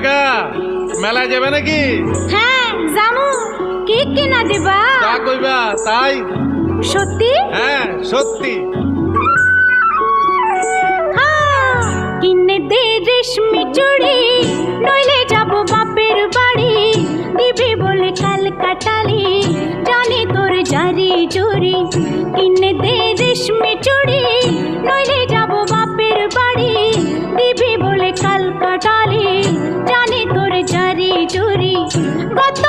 কাকা মেলায় যাবে নাকি? হ্যাঁ জামু। কি কিনা দিবা? যা কইবা তাই। সত্যি? হ্যাঁ সত্যি। কিনে দে রেশমি চুড়ি, নইলে যাব বাপের বাড়ি। দিবি বলে কাল কাটালি, জানি তোর জারি জুরি। কিনে দে রেশমি চুড়ি, নইলে যাব বাপের বাড়ি। দিবি বলে কাল কাটালি, জানি তোর জারি জুরি। গত